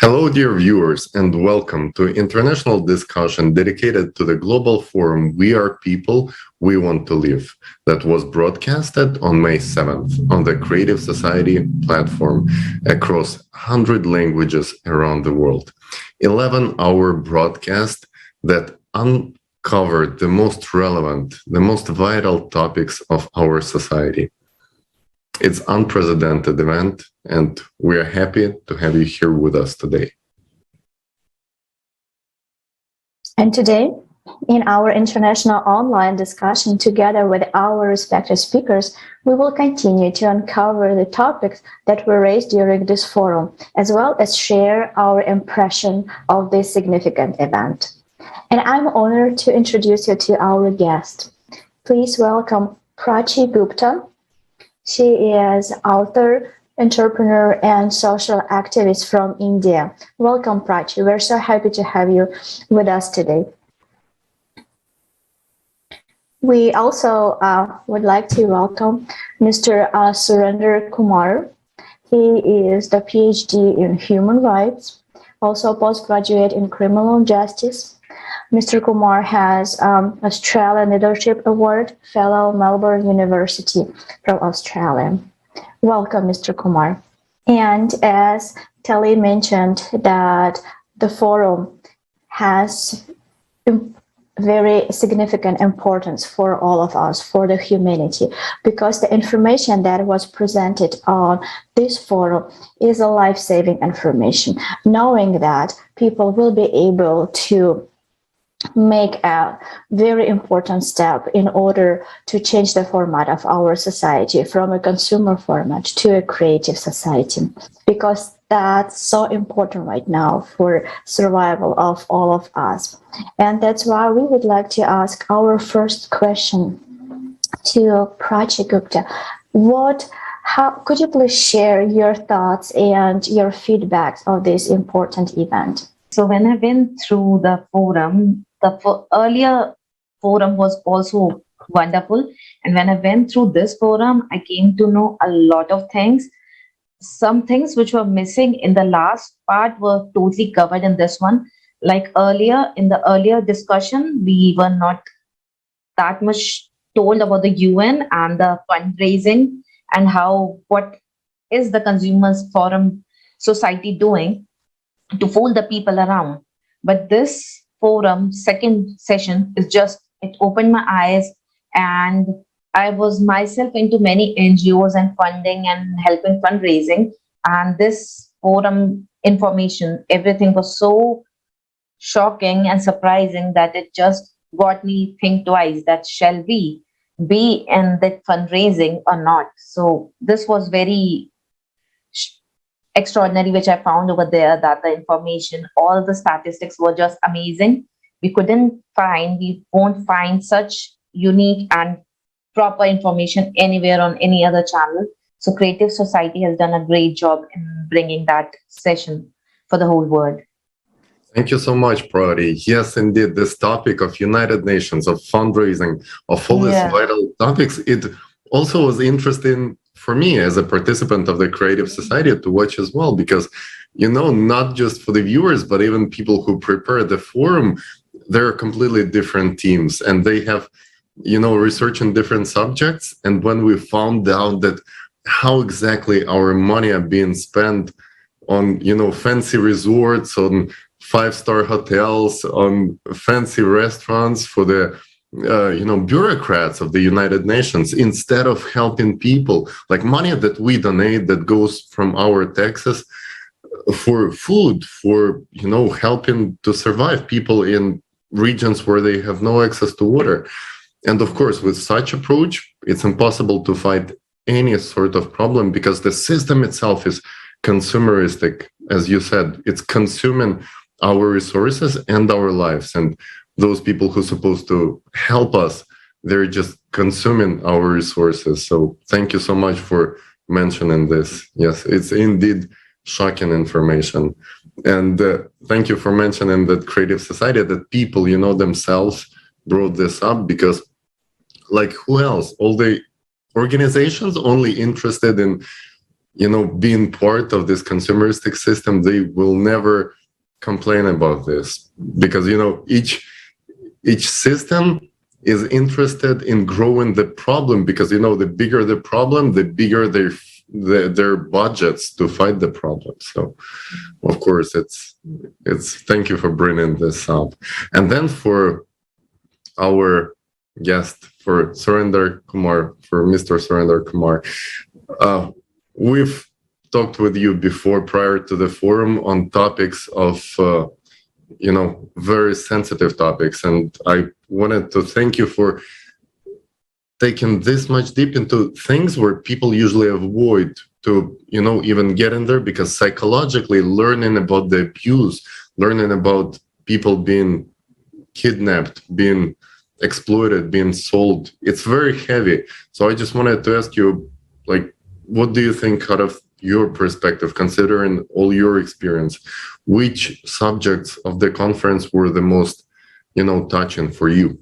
Hello, dear viewers, and welcome to international discussion dedicated to the global forum We Are People, We Want to Live, that was broadcasted on May 7th on the Creative Society platform across 100 languages around the world. 11-hour broadcast that uncovered the most relevant, the most vital topics of our society. It's an unprecedented event, and we are happy to have you here with us today. And today, in our international online discussion together with our respected speakers, we will continue to uncover the topics that were raised during this forum, as well as share our impression of this significant event. And I'm honored to introduce you to our guest. Please welcome Prachi Gupta. She is author, entrepreneur, and social activist from India. Welcome, Prachi. We're so happy to have you with us today. We also would like to welcome Mr. Surender Kumar. He is the PhD in human rights, also postgraduate in criminal justice. Mr. Kumar has Australian Leadership Award, fellow Melbourne University from Australia. Welcome, Mr. Kumar. And as Tali mentioned, that the forum has very significant importance for all of us, for the humanity, because the information that was presented on this forum is a life-saving information, knowing that people will be able to make a very important step in order to change the format of our society from a consumer format to a creative society, because that's so important right now for survival of all of us. And that's why we would like to ask our first question to Prachi Gupta. How could you please share your thoughts and your feedbacks of this important event? So when I went through the forum, the earlier forum was also wonderful. And when I went through this forum, I came to know a lot of things. Some things which were missing in the last part were totally covered in this one. Like earlier, in the earlier discussion, we were not that much told about the UN and the fundraising and what is the Consumers Forum Society doing to fool the people around. But this forum second session is it opened my eyes, and I was myself into many NGOs and funding and helping fundraising, and this forum information, everything was so shocking and surprising that it just got me think twice that shall we be in that fundraising or not. So this was very extraordinary, which I found over there, that the information, all the statistics were just amazing. We won't find such unique and proper information anywhere on any other channel. So Creative Society has done a great job in bringing that session for the whole world. Thank you so much, Prachi. Yes, indeed, this topic of United Nations, of fundraising, of all these vital topics, it also was interesting for me as a participant of the Creative Society to watch as well, because, not just for the viewers, but even people who prepare the forum, they're completely different teams and they have, research in different subjects. And when we found out that how exactly our money are being spent on, fancy resorts, on five-star hotels, on fancy restaurants for the bureaucrats of the United Nations, instead of helping people, like money that we donate that goes from our taxes for food, for, helping to survive people in regions where they have no access to water. And of course, with such approach, it's impossible to fight any sort of problem, because the system itself is consumeristic. As you said, it's consuming our resources and our lives. And those people who are supposed to help us, they're just consuming our resources. So thank you so much for mentioning this. Yes, it's indeed shocking information. And thank you for mentioning that Creative Society, that people, themselves brought this up, because like who else? All the organizations only interested in being part of this consumeristic system, they will never complain about this, because each system is interested in growing the problem, because the bigger the problem, the bigger their budgets to fight the problem. So of course it's thank you for bringing this up. And then for our guest, for Surender Kumar, for Mr. Surender Kumar, we've talked with you before, prior to the forum, on topics of very sensitive topics, and I wanted to thank you for taking this much deep into things where people usually avoid to even get in there, because psychologically learning about the abuse, learning about people being kidnapped, being exploited, being sold, it's very heavy. So I just wanted to ask you, what do you think, out of your perspective, considering all your experience, which subjects of the conference were the most touching for you?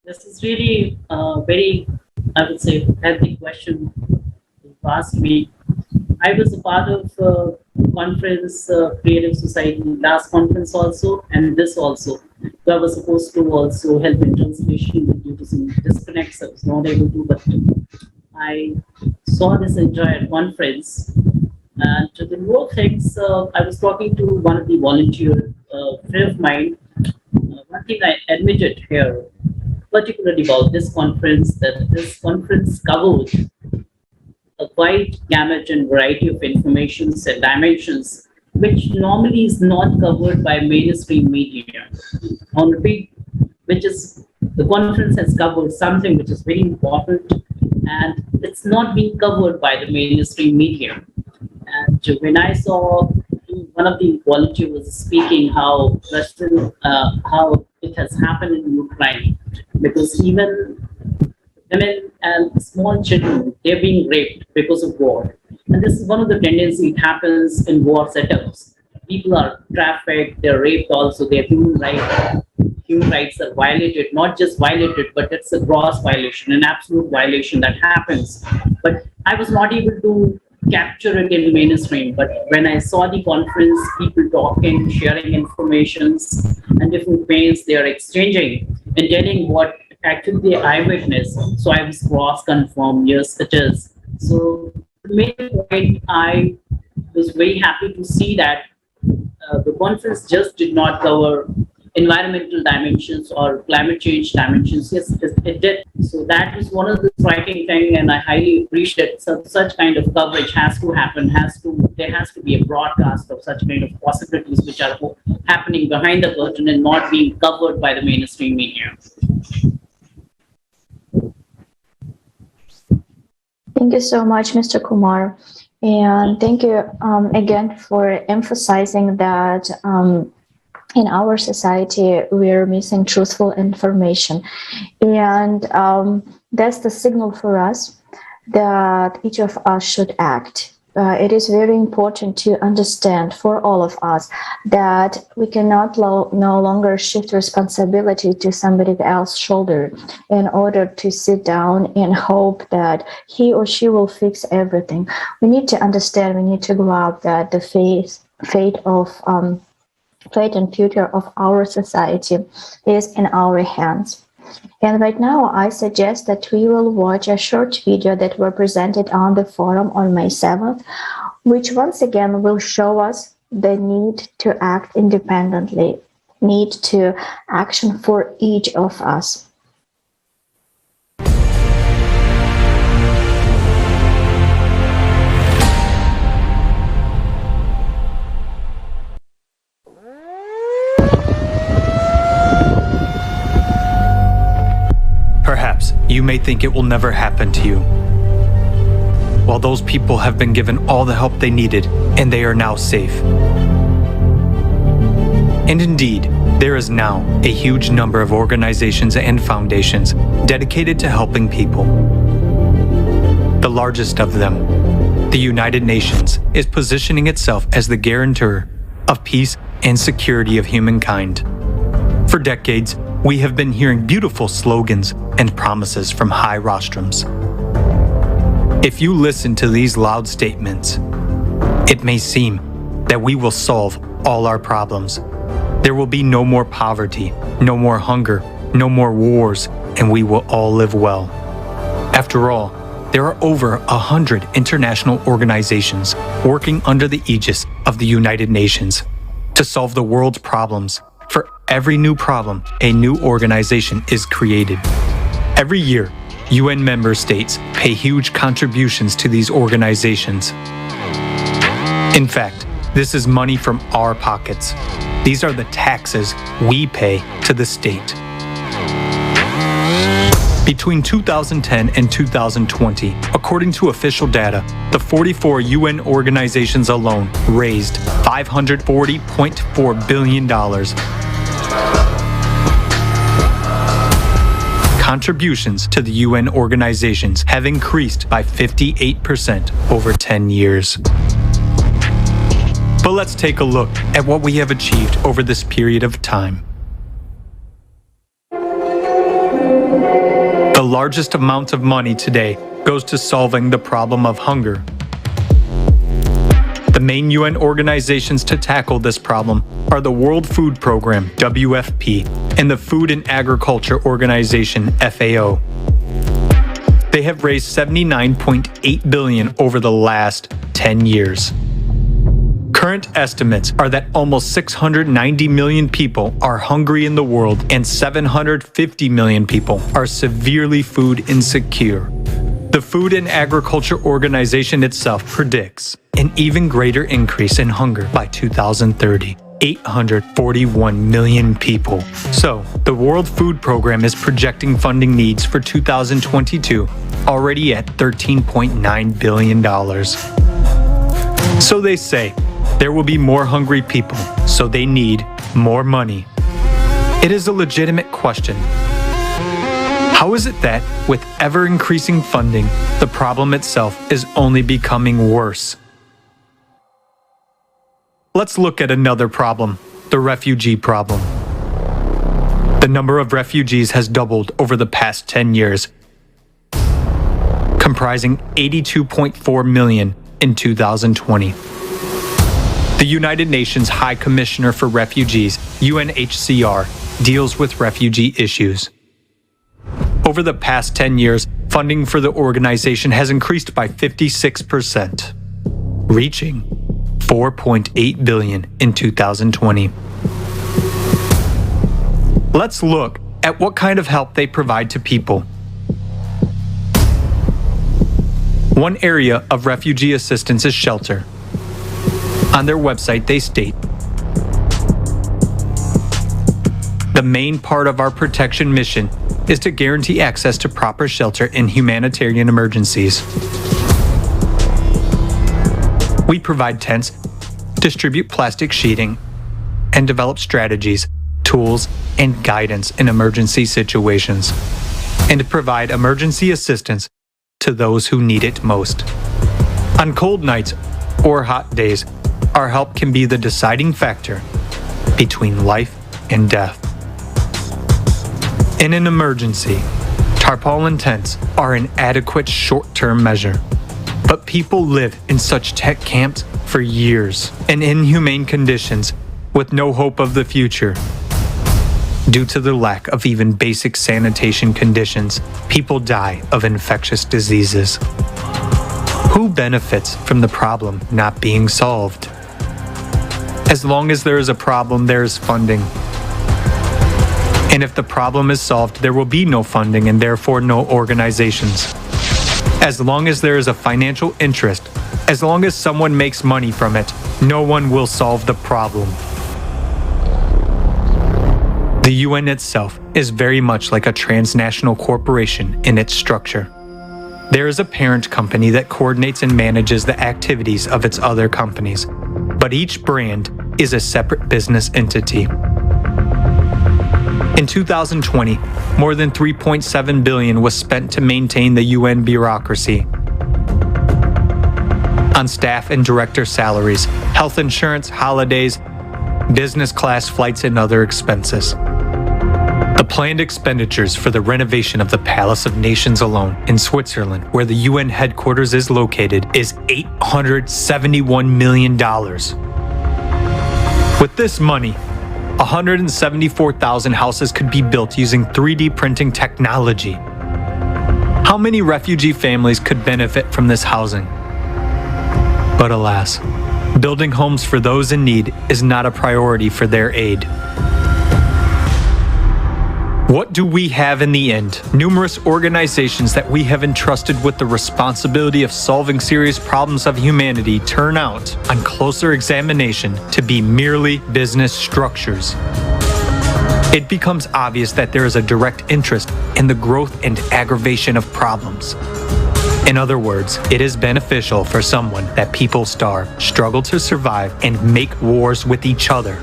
This is really a very, I would say, healthy question you asked me. I was a part of conference, Creative Society, last conference also, and this also. So I was supposed to also help in translation, but due to some disconnects, I was not able to, but I saw this entire conference. And to the more things, I was talking to one of the volunteer friend of mine. One thing I admitted here, particularly about this conference, that this conference covered a wide gamut and variety of informations and dimensions, which normally is not covered by mainstream media. On repeat, which is, the conference has covered something which is very important, and it's not being covered by the mainstream media. And when I saw one of the volunteers was speaking how it has happened in Ukraine, because even women and small children, they're being raped because of war. And this is one of the tendencies, it happens in war setups. People are trafficked, they're raped also, their human rights are violated, not just violated, but it's a gross violation, an absolute violation that happens. But I was not able to capture it in mainstream. But when I saw the conference, people talking, sharing informations and different pains they are exchanging and telling what actually the eyewitness. So I was cross-confirmed, yes, it is. So the main point, I was very happy to see that the conference just did not cover environmental dimensions or climate change dimensions. Yes, it did. So that is one of the striking things, and I highly appreciate such kind of coverage has to happen. There has to be a broadcast of such kind of possibilities which are happening behind the curtain and not being covered by the mainstream media. Thank you so much, Mr. Kumar. And thank you again for emphasizing that in our society, we're missing truthful information. And that's the signal for us that each of us should act. It is very important to understand for all of us that we cannot no longer shift responsibility to somebody else's shoulder in order to sit down and hope that he or she will fix everything. We need to understand, we need to grow up that the fate and future of our society is in our hands. And right now, I suggest that we will watch a short video that were presented on the forum on May 7th, which once again will show us the need to act independently, need to action for each of us. Perhaps you may think it will never happen to you. While those people have been given all the help they needed and they are now safe. And indeed, there is now a huge number of organizations and foundations dedicated to helping people. The largest of them, the United Nations, is positioning itself as the guarantor of peace and security of humankind. For decades, we have been hearing beautiful slogans and promises from high rostrums. If you listen to these loud statements, it may seem that we will solve all our problems. There will be no more poverty, no more hunger, no more wars, and we will all live well. After all, there are over 100 international organizations working under the aegis of the United Nations to solve the world's problems. For every new problem, a new organization is created. Every year, UN member states pay huge contributions to these organizations. In fact, this is money from our pockets. These are the taxes we pay to the state. Between 2010 and 2020, according to official data, the 44 UN organizations alone raised $540.4 billion. Contributions to the UN organizations have increased by 58% over 10 years. But let's take a look at what we have achieved over this period of time. The largest amount of money today goes to solving the problem of hunger. The main UN organizations to tackle this problem are the World Food Program, WFP, and the Food and Agriculture Organization, FAO. They have raised $79.8 billion over the last 10 years. Current estimates are that almost 690 million people are hungry in the world and 750 million people are severely food insecure. The Food and Agriculture Organization itself predicts an even greater increase in hunger by 2030, 841 million people. So, the World Food Program is projecting funding needs for 2022 already at $13.9 billion. So they say, there will be more hungry people, so they need more money. It is a legitimate question. How is it that, with ever-increasing funding, the problem itself is only becoming worse? Let's look at another problem, the refugee problem. The number of refugees has doubled over the past 10 years, comprising 82.4 million in 2020. The United Nations High Commissioner for Refugees, UNHCR, deals with refugee issues. Over the past 10 years, funding for the organization has increased by 56%, reaching $4.8 billion in 2020. Let's look at what kind of help they provide to people. One area of refugee assistance is shelter. On their website, they state, the main part of our protection mission is to guarantee access to proper shelter in humanitarian emergencies. We provide tents, distribute plastic sheeting, and develop strategies, tools, and guidance in emergency situations, and provide emergency assistance to those who need it most. On cold nights or hot days, our help can be the deciding factor between life and death. In an emergency, tarpaulin tents are an adequate short-term measure, but people live in such tent camps for years in inhumane conditions with no hope of the future. Due to the lack of even basic sanitation conditions, people die of infectious diseases. Who benefits from the problem not being solved? As long as there is a problem, there is funding. And if the problem is solved, there will be no funding and therefore no organizations. As long as there is a financial interest, as long as someone makes money from it, no one will solve the problem. The UN itself is very much like a transnational corporation in its structure. There is a parent company that coordinates and manages the activities of its other companies, but each brand is a separate business entity. In 2020, more than $3.7 billion was spent to maintain the UN bureaucracy on staff and director salaries, health insurance, holidays, business class flights, and other expenses. The planned expenditures for the renovation of the Palace of Nations alone in Switzerland, where the UN headquarters is located, is $871 million. With this money, 174,000 houses could be built using 3D printing technology. How many refugee families could benefit from this housing? But alas, building homes for those in need is not a priority for their aid. What do we have in the end? Numerous organizations that we have entrusted with the responsibility of solving serious problems of humanity turn out, on closer examination, to be merely business structures. It becomes obvious that there is a direct interest in the growth and aggravation of problems. In other words, it is beneficial for someone that people starve, struggle to survive, and make wars with each other.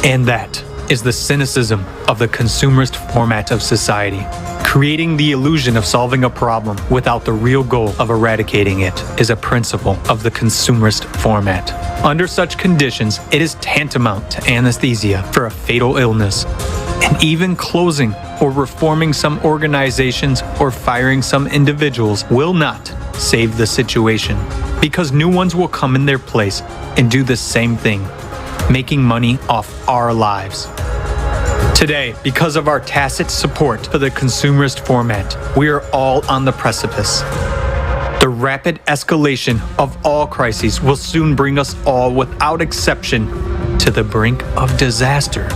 And that is the cynicism of the consumerist format of society, creating the illusion of solving a problem without the real goal of eradicating it is a principle of the consumerist format. Under such conditions, it is tantamount to anesthesia for a fatal illness. And even closing or reforming some organizations or firing some individuals will not save the situation, because new ones will come in their place and do the same thing, making money off our lives. Today, because of our tacit support for the consumerist format, we are all on the precipice. The rapid escalation of all crises will soon bring us all, without exception, to the brink of disaster.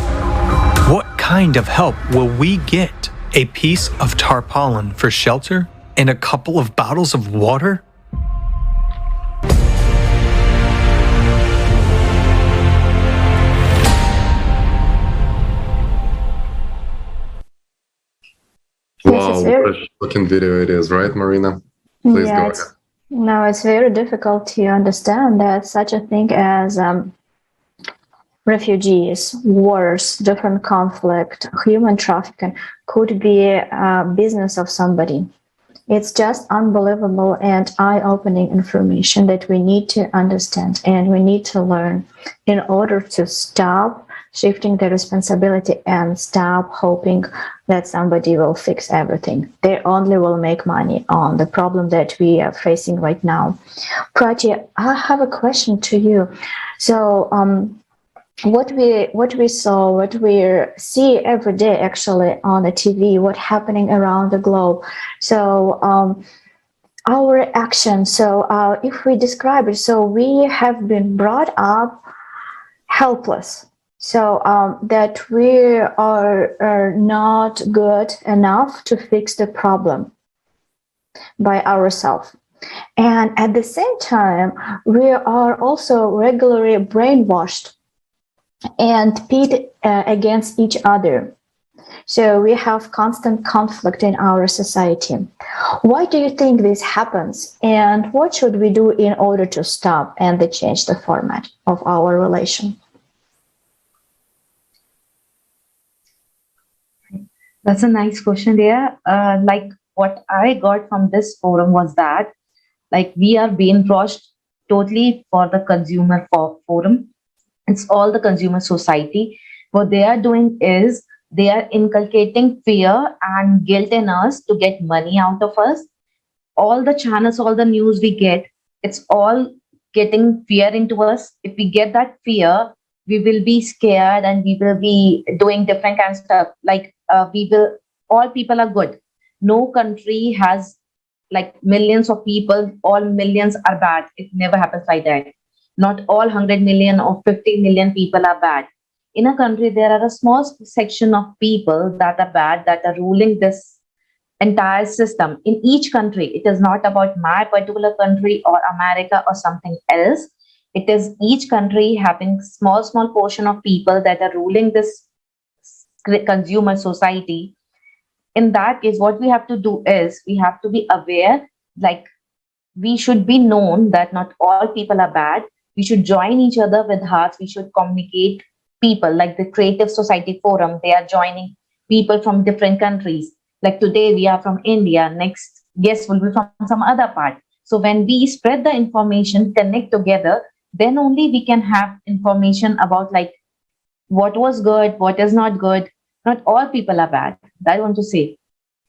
What kind of help will we get? A piece of tarpaulin for shelter and a couple of bottles of water? Wow, what a shocking video it is, right, Marina? Please go ahead. No, it's very difficult to understand that such a thing as refugees, wars, different conflict, human trafficking could be a business of somebody. It's just unbelievable and eye-opening information that we need to understand and we need to learn in order to stop shifting the responsibility and stop hoping that somebody will fix everything. They only will make money on the problem that we are facing right now. Prachi, I have a question to you. So, what we saw, what we see every day actually on the TV, what's happening around the globe. So our action. So if we describe it, so we have been brought up helpless. So that we are not good enough to fix the problem by ourselves. And at the same time, we are also regularly brainwashed and pit against each other. So we have constant conflict in our society. Why do you think this happens? And what should we do in order to stop and to change the format of our relation? That's a nice question there. Like what I got from this forum was that like we are being brushed totally for the consumer forum. It's all the consumer society. What they are doing is they are inculcating fear and guilt in us to get money out of us. All the channels, all the news we get, it's all getting fear into us. If we get that fear, we will be scared and we will be doing different kinds of stuff. Like all people are good. No country has like millions of people, all millions are bad. It never happens like that. Not all 100 million or 50 million people are bad. In a country, there are a small section of people that are bad, that are ruling this entire system. In each country, it is not about my particular country or America or something else. It is each country having small portion of people that are ruling this consumer society. In that case, what we have to do is we have to be aware, like we should be known that not all people are bad. We should join each other with hearts. We should communicate people like the Creative Society Forum. They are joining people from different countries. Like today we are from India. Next guest will be from some other part. So when we spread the information, connect together, then only we can have information about like what was good, what is not good, Not all people are bad. I want to say.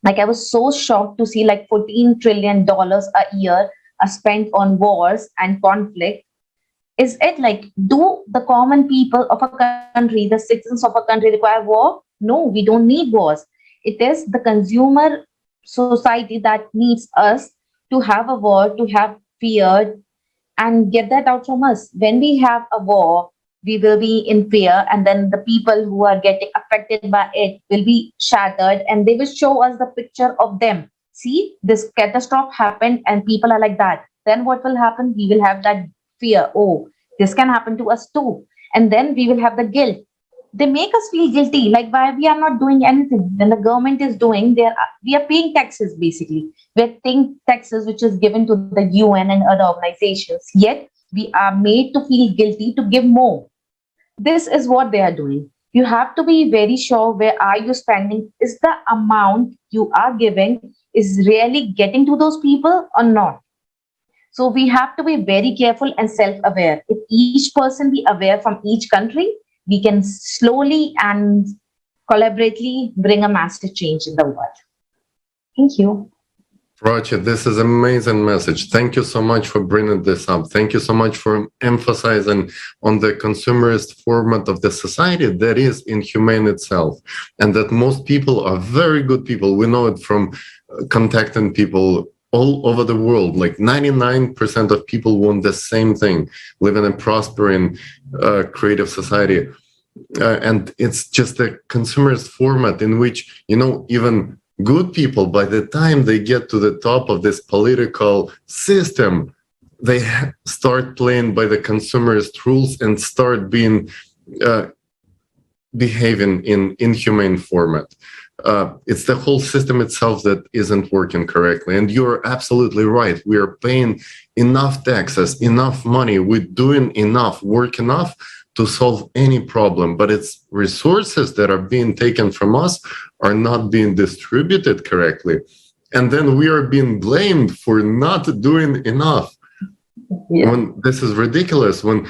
Like I was so shocked to see like $14 trillion a year are spent on wars and conflict. Is it like, do the common people of a country, the citizens of a country require war? No, we don't need wars. It is the consumer society that needs us to have a war, to have fear, and get that out from us. When we have a war, we will be in fear, and then the people who are getting affected by it will be shattered, and they will show us the picture of them. See, this catastrophe happened, and people are like that. Then what will happen? We will have that fear. Oh, this can happen to us too. And then we will have the guilt. They make us feel guilty, like why we are not doing anything. When the government is doing, we are paying taxes basically. We are paying taxes which is given to the UN and other organizations. Yet we are made to feel guilty to give more. This is what they are doing. You have to be very sure where are you spending. Is the amount you are giving is really getting to those people or not? So we have to be very careful and self-aware. If each person be aware from each country, we can slowly and collaboratively bring a massive change in the world. Thank you. Prachi, this is amazing message. Thank you so much for bringing this up. Thank you so much for emphasizing on the consumerist format of the society that is inhumane itself, and that most people are very good people. We know it from contacting people all over the world. Like 99% of people want the same thing, live in a prospering, creative society. And it's just a consumerist format in which, even good people, by the time they get to the top of this political system, they start playing by the consumerist rules and start behaving in inhumane format. It's the whole system itself that isn't working correctly. And you're absolutely right. We are paying enough taxes, enough money. We're doing enough, work enough to solve any problem. But it's resources that are being taken from us are not being distributed correctly. And then we are being blamed for not doing enough. Yeah. When this is ridiculous, when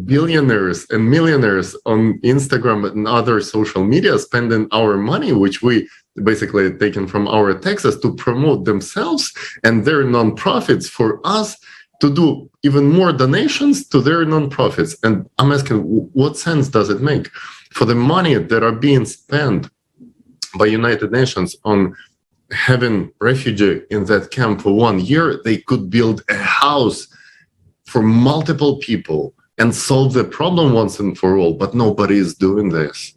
billionaires and millionaires on Instagram and other social media spending our money, which we basically taken from our taxes, to promote themselves and their nonprofits, for us to do even more donations to their nonprofits. And I'm asking, what sense does it make for the money that are being spent by United Nations on having refugee in that camp for 1 year? They could build a house for multiple people and solve the problem once and for all, but nobody is doing this.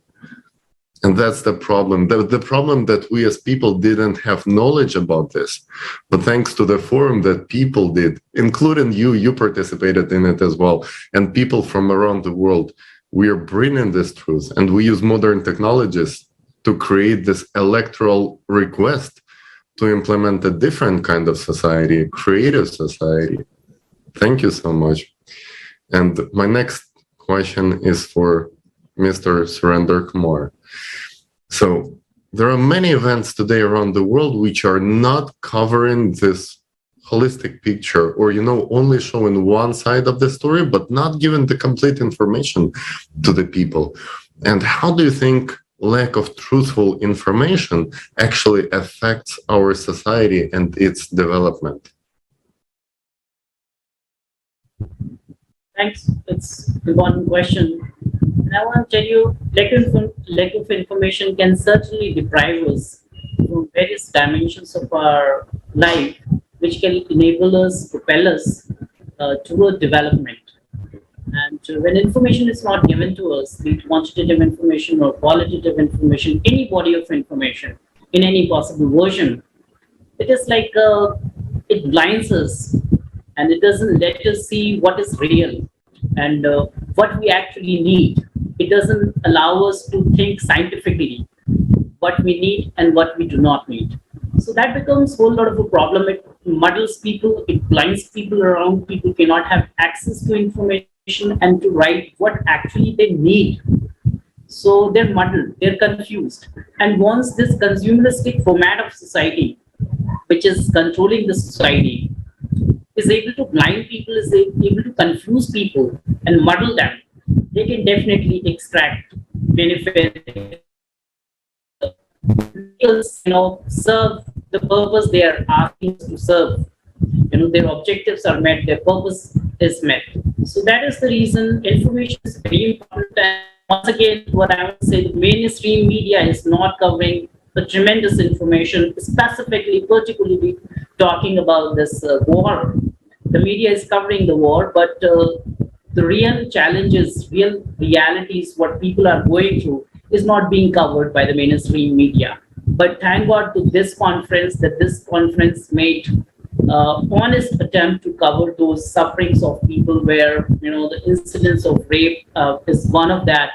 And that's the problem. The problem that we as people didn't have knowledge about this. But thanks to the forum that people did, including you participated in it as well, and people from around the world, we are bringing this truth, and we use modern technologies to create this electoral request to implement a different kind of society, a creative society. Thank you so much. And my next question is for Mr. Surender Kumar. So there are many events today around the world which are not covering this holistic picture, or, only showing one side of the story, but not giving the complete information to the people. And how do you think lack of truthful information actually affects our society and its development? Thanks. It's an important question. And I want to tell you, lack of information can certainly deprive us from various dimensions of our life, which can enable us, propel us toward development. And when information is not given to us, be it quantitative information or qualitative information, any body of information in any possible version, it is like it blinds us, and it doesn't let us see what is real and what we actually need. It doesn't allow us to think scientifically what we need and what we do not need. So that becomes a whole lot of a problem. It muddles people, it blinds people around. People cannot have access to information and to write what actually they need. So they're muddled, they're confused. And once this consumeristic format of society, which is controlling the society, is able to blind people, is able to confuse people and muddle them, they can definitely extract benefit serve the purpose they are asking us to serve. Their objectives are met, their purpose is met. So that is the reason information is very important. And once again, what I would say, the mainstream media is not covering the tremendous information, specifically, particularly talking about this war. The media is covering the war, but the real challenges, real realities, what people are going through is not being covered by the mainstream media. But thank God to this conference, that this conference made honest attempt to cover those sufferings of people where, the incidence of rape is one of that.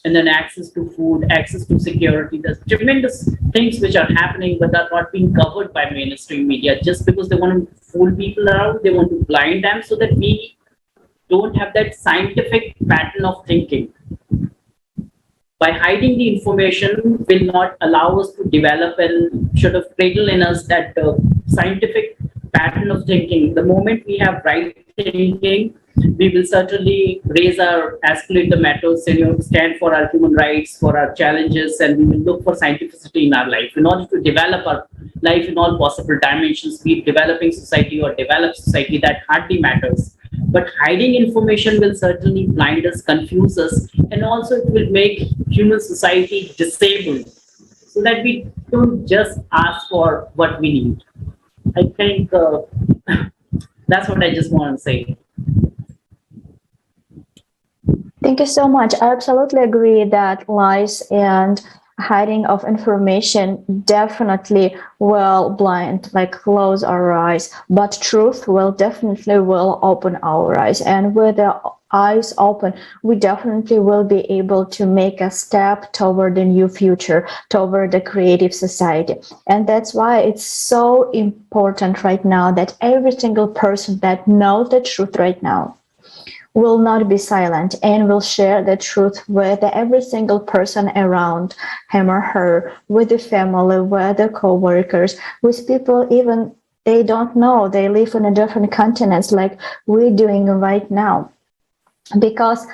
And then access to food, access to security. There's tremendous things which are happening but are not being covered by mainstream media just because they want to fool people around, they want to blind them so that we don't have that scientific pattern of thinking. By hiding the information will not allow us to develop and should have cradled in us that scientific pattern of thinking. The moment we have right thinking, we will certainly escalate the matters and stand for our human rights, for our challenges, and we will look for scientificity in our life in order to develop our life in all possible dimensions, be it developing society or developed society, that hardly matters. But hiding information will certainly blind us, confuse us, and also it will make human society disabled so that we don't just ask for what we need. I think that's what I just want to say. Thank you so much. I absolutely agree that lies and hiding of information definitely will close our eyes, but truth will open our eyes. And with the eyes open, we definitely will be able to make a step toward the new future, toward the creative society. And that's why it's so important right now that every single person that knows the truth right now will not be silent and will share the truth with every single person around him or her, with the family, with the co-workers, with people even they don't know, they live on a different continents like we're doing right now, because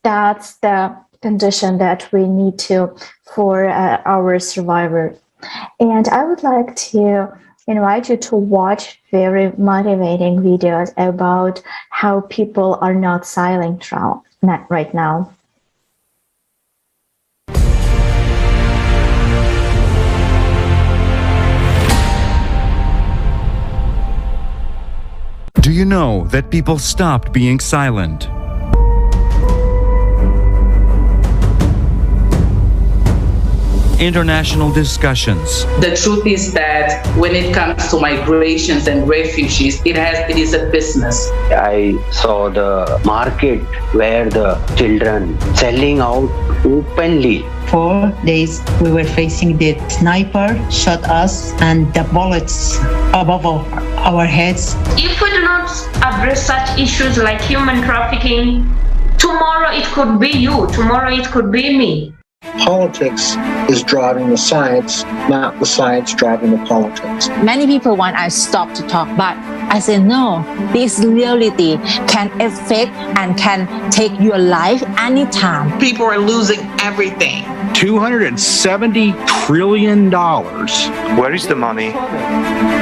that's the condition that we need for our survivor. And I would like to invite you to watch very motivating videos about how people are not silent right now. Do you know that people stopped being silent? International discussions. The truth is that when it comes to migrations and refugees, it is a business. I saw the market where the children selling out openly. 4 days we were facing the sniper shot us and the bullets above our heads. If we do not address such issues like human trafficking, tomorrow it could be you, tomorrow it could be me. Politics is driving the science, not the science driving the politics. Many people want I stop to talk, but I say no. This reality can affect and can take your life anytime. People are losing everything. $270 trillion. Where is the money?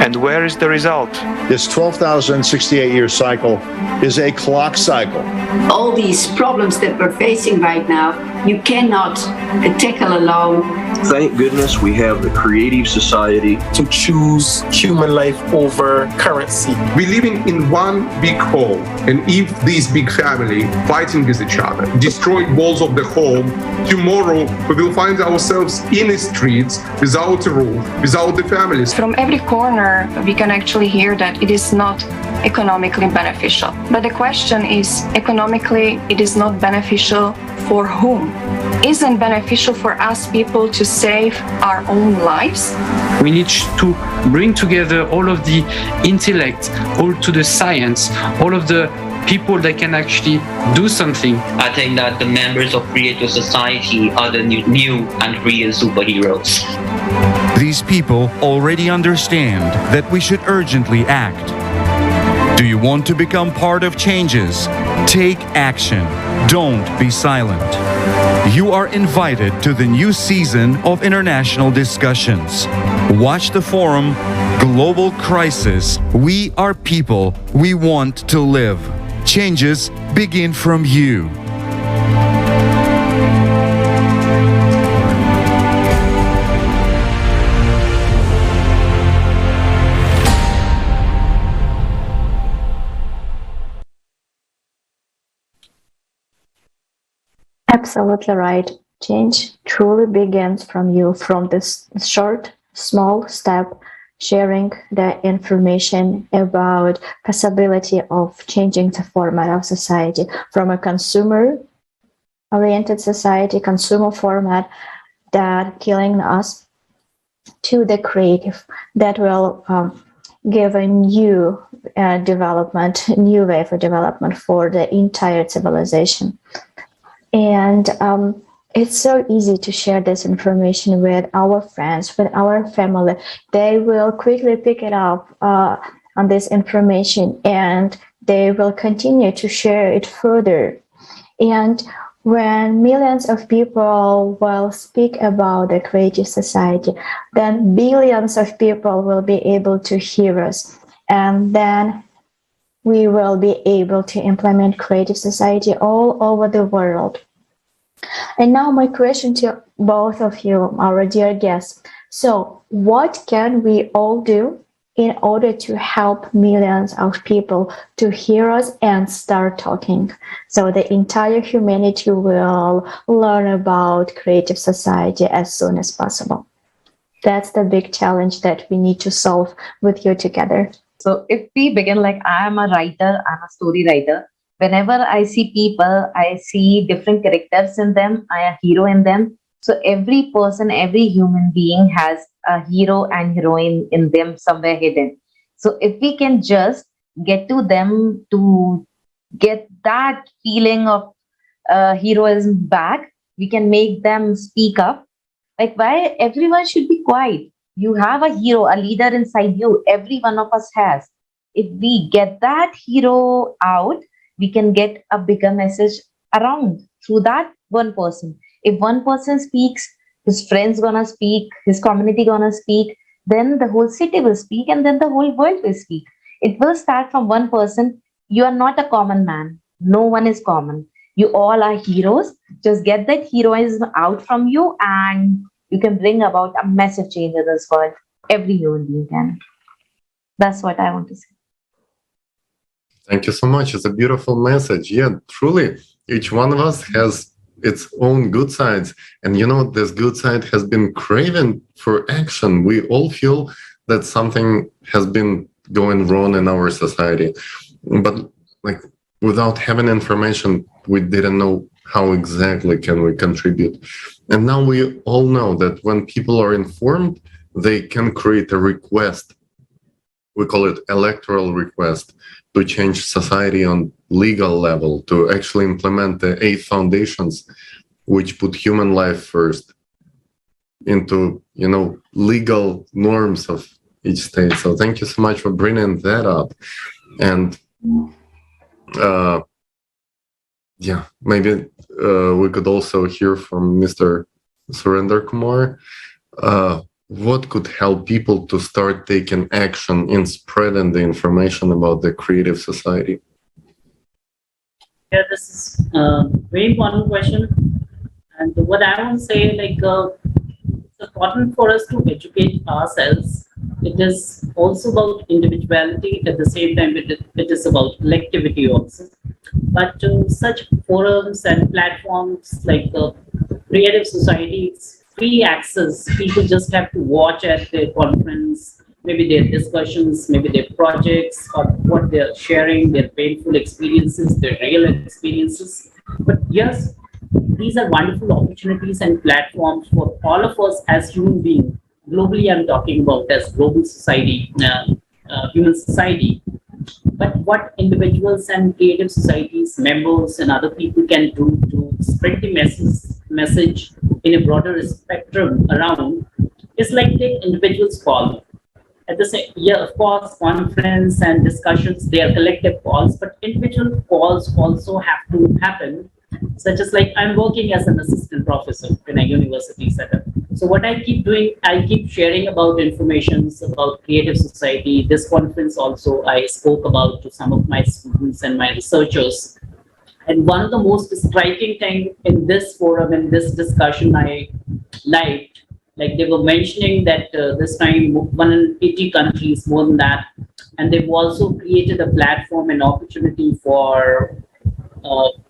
And where is the result? This 12,068-year cycle is a clock cycle. All these problems that we're facing right now, you cannot tackle alone. Thank goodness we have the creative society to choose human life over currency. We're living in one big home, and if this big family fighting with each other, destroy walls of the home, tomorrow we will find ourselves in the streets without a roof, without the families. From every corner, we can actually hear that it is not economically beneficial. But the question is, economically, it is not beneficial for whom? Isn't beneficial for us people to save our own lives? We need to bring together all of the intellect, all to the science, all of the people that can actually do something. I think that the members of Creative Society are the new and real superheroes. These people already understand that we should urgently act. Do you want to become part of changes? Take action. Don't be silent. You are invited to the new season of international discussions. Watch the forum Global Crisis. We are people. We want to live. Changes begin from you. Absolutely right. Change truly begins from you, from this short, small step, sharing the information about possibility of changing the format of society from a consumer-oriented society, consumer format that killing us, to the creative that will give a new development, new way for development for the entire civilization. And it's so easy to share this information with our friends, with our family. They will quickly pick it up on this information, and they will continue to share it further. And when millions of people will speak about the creative society, then billions of people will be able to hear us. And then we will be able to implement creative society all over the world. And now my question to both of you, our dear guests. So what can we all do in order to help millions of people to hear us and start talking? So the entire humanity will learn about creative society as soon as possible. That's the big challenge that we need to solve with you together. So if we begin, like, I am a writer, I'm a story writer. Whenever I see people, I see different characters in them. I am a hero in them. So every person, every human being has a hero and heroine in them somewhere hidden. So if we can just get to them to get that feeling of heroism back, we can make them speak up. Like, why everyone should be quiet? You have a hero, a leader inside you. Every one of us has. If we get that hero out, we can get a bigger message around through that one person. If one person speaks, his friends gonna speak, his community gonna speak, then the whole city will speak, and then the whole world will speak. It will start from one person. You are not a common man. No one is common. You all are heroes. Just get that heroism out from you, and you can bring about a massive change in this world. Every human being can. That's what I want to say. Thank you so much. It's a beautiful message. Yeah, truly, each one of us has its own good sides. And this good side has been craving for action. We all feel that something has been going wrong in our society. But without having information, we didn't know how exactly can we contribute. And now we all know that when people are informed, they can create a request. We call it electoral request, to change society on legal level, to actually implement the 8 foundations, which put human life first into, legal norms of each state. So thank you so much for bringing that up. And maybe we could also hear from Mr. Surender Kumar. What could help people to start taking action in spreading the information about the creative society? Yeah, this is a very important question. And what I want to say, it's important for us to educate ourselves. It is also about individuality. At the same time, it is about collectivity also. But to such forums and platforms like creative societies, free access, people just have to watch at their conference, maybe their discussions, maybe their projects, or what they're sharing, their painful experiences, their real experiences. But yes, these are wonderful opportunities and platforms for all of us as human beings. Globally, I'm talking about as global society, human society. But what individuals and creative societies, members, and other people can do to spread the message in a broader spectrum around is like the individual's call. At the same, of course, conference and discussions, they are collective calls, but individual calls also have to happen such as like I'm working as an assistant professor in a university setup. So what I keep doing, I keep sharing about informations about creative society. This conference also I spoke about to some of my students and my researchers. And one of the most striking thing in this forum, in this discussion, I liked, like they were mentioning that this time 180 countries, more than that, and they've also created a platform and opportunity for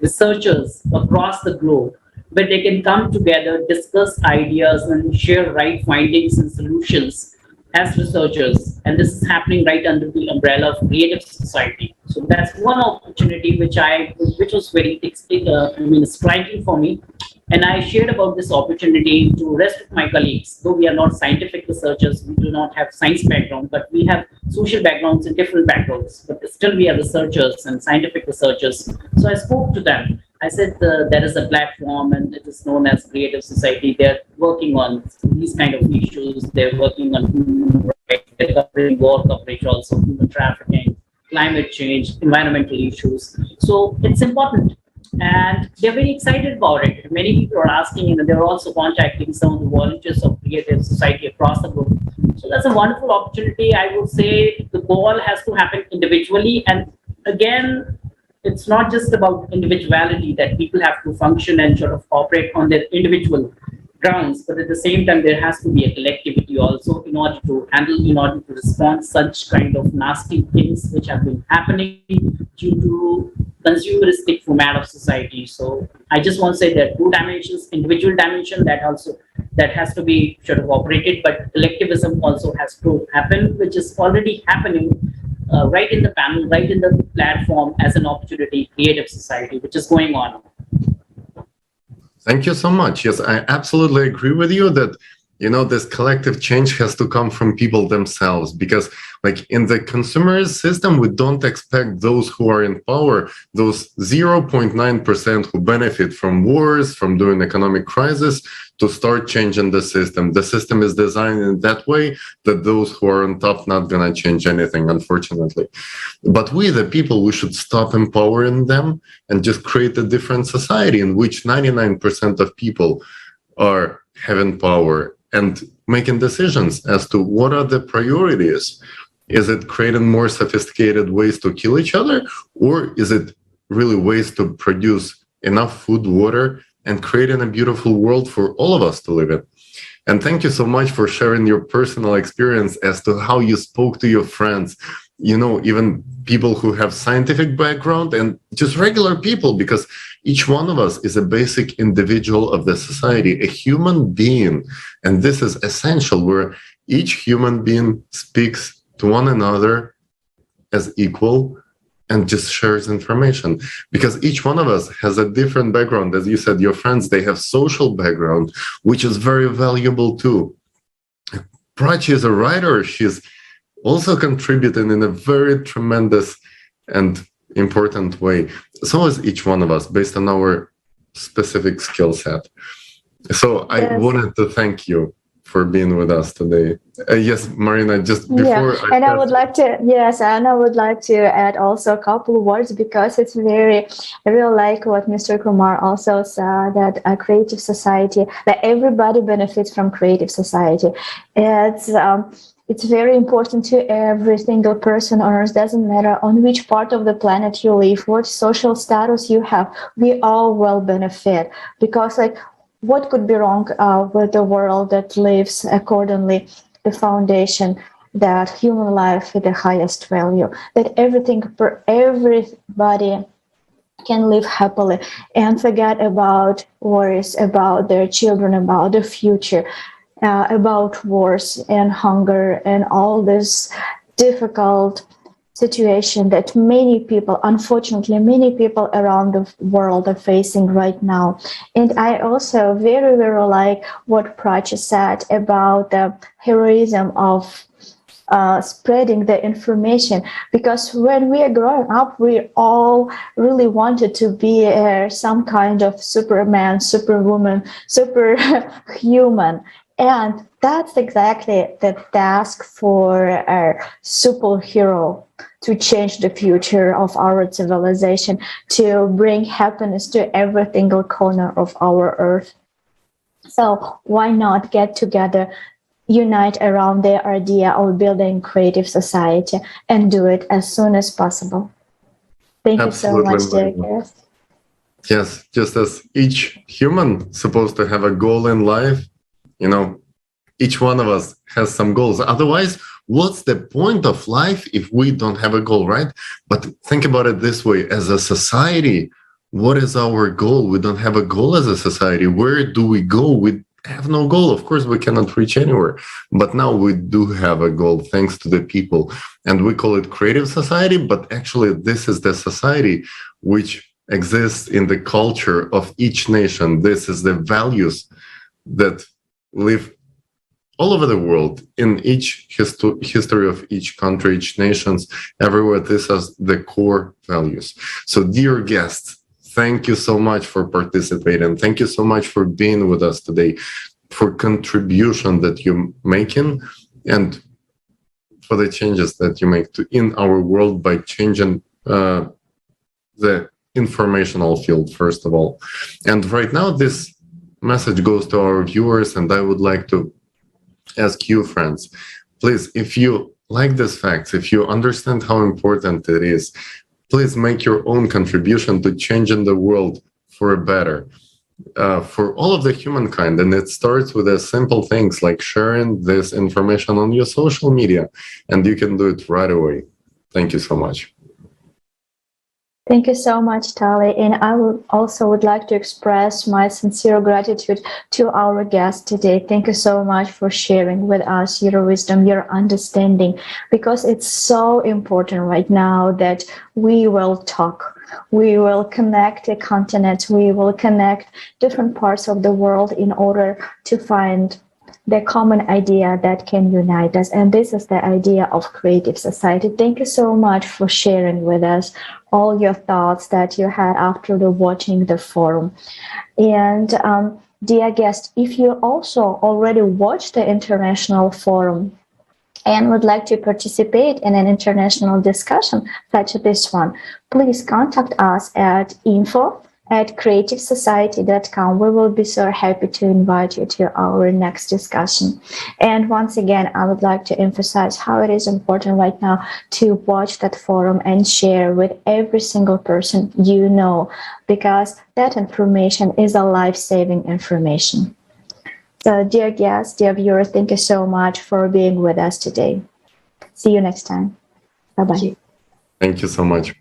researchers across the globe where they can come together, discuss ideas, and share right findings and solutions as researchers. And this is happening right under the umbrella of Creative Society. So that's one opportunity which was very striking for me. And I shared about this opportunity to rest of my colleagues. Though we are not scientific researchers, we do not have science background, but we have social backgrounds and different backgrounds. But still we are researchers and scientific researchers. So I spoke to them. I said there is a platform and it is known as Creative Society. They're working on these kind of issues. They're working on human rights, they're covering war coverage also, human trafficking, climate change, environmental issues. So it's important. And they're very excited about it. Many people are asking, and they're also contacting some of the volunteers of Creative Society across the globe. So that's a wonderful opportunity. I would say the goal has to happen individually. And again, it's not just about individuality, that people have to function and sort of operate on their individual grounds, but at the same time, there has to be a collectivity also in order to handle, in order to respond such kind of nasty things which have been happening due to consumeristic format of society. So I just want to say there are two dimensions: individual dimension that has to be sort of operated, but collectivism also has to happen, which is already happening right in the panel, right in the platform as an opportunity, Creative Society, which is going on. Thank you so much. Yes, I absolutely agree with you that, this collective change has to come from people themselves, because like in the consumer system, we don't expect those who are in power, those 0.9% who benefit from wars, from doing economic crisis, to start changing the system. The system is designed in that way that those who are on top not going to change anything, unfortunately. But we, the people, we should stop empowering them and just create a different society in which 99% of people are having power and making decisions as to what are the priorities. Is it creating more sophisticated ways to kill each other? Or is it really ways to produce enough food, water, and creating a beautiful world for all of us to live in? And thank you so much for sharing your personal experience as to how you spoke to your friends, even people who have scientific background and just regular people, because each one of us is a basic individual of the society, a human being. And this is essential, where each human being speaks to one another as equal and just shares information, because each one of us has a different background. As you said, your friends, they have social background, which is very valuable too. Prachi is a writer. She's also contributing in a very tremendous and important way. So is each one of us, based on our specific skill set. So I wanted to thank you for being with us today. Yes, Marina, just before I would like to add also a couple of words, because it's I really like what Mr. Kumar also said, that a creative society, that everybody benefits from creative society. It's very important to every single person on earth. Doesn't matter on which part of the planet you live, what social status you have, we all will benefit, because what could be wrong with the world that lives accordingly the foundation that human life is the highest value, that everybody can live happily and forget about worries about their children, about the future, about wars and hunger and all this difficult situation that unfortunately many people around the world are facing right now. And I also very, very like what Prachi said about the heroism of spreading the information, because when we are growing up, we all really wanted to be some kind of Superman, Superwoman, superhuman. And that's exactly the task for a superhero to change the future of our civilization, to bring happiness to every single corner of our earth. So why not get together, unite around the idea of building creative society and do it as soon as possible. Thank Absolutely. you so much, dear guest. Yes, just as each human supposed to have a goal in life, each one of us has some goals. Otherwise, what's the point of life if we don't have a goal, right? But think about it this way, as a society, what is our goal? We don't have a goal as a society. Where do we go? We have no goal. Of course, we cannot reach anywhere. But now we do have a goal thanks to the people. And we call it creative society, but actually this is the society which exists in the culture of each nation. This is the values that live all over the world, in each history of each country, each nations, everywhere. This is the core values. So dear guests, thank you so much for participating. Thank you so much for being with us today, for contribution that you're making, and for the changes that you make in our world by changing the informational field, first of all. And right now, this message goes to our viewers, and I would like to ask you, friends, please, if you like these facts, if you understand how important it is, please make your own contribution to changing the world for a better, for all of the humankind. And it starts with the simple things like sharing this information on your social media, and you can do it right away. Thank you so much. Thank you so much, Tali. And I would like to express my sincere gratitude to our guest today. Thank you so much for sharing with us your wisdom, your understanding, because it's so important right now that we will talk. We will connect the continents. We will connect different parts of the world in order to find the common idea that can unite us. And this is the idea of creative society. Thank you so much for sharing with us all your thoughts that you had after watching the forum. And dear guest, if you also already watched the international forum and would like to participate in an international discussion such as this one, please contact us at info@creativesociety.com. We will be so happy to invite you to our next discussion. And once again, I would like to emphasize how it is important right now to watch that forum and share with every single person you know, because that information is a life-saving information. So dear guests, dear viewers, thank you so much for being with us today. See you next time. Bye-bye. Thank you so much.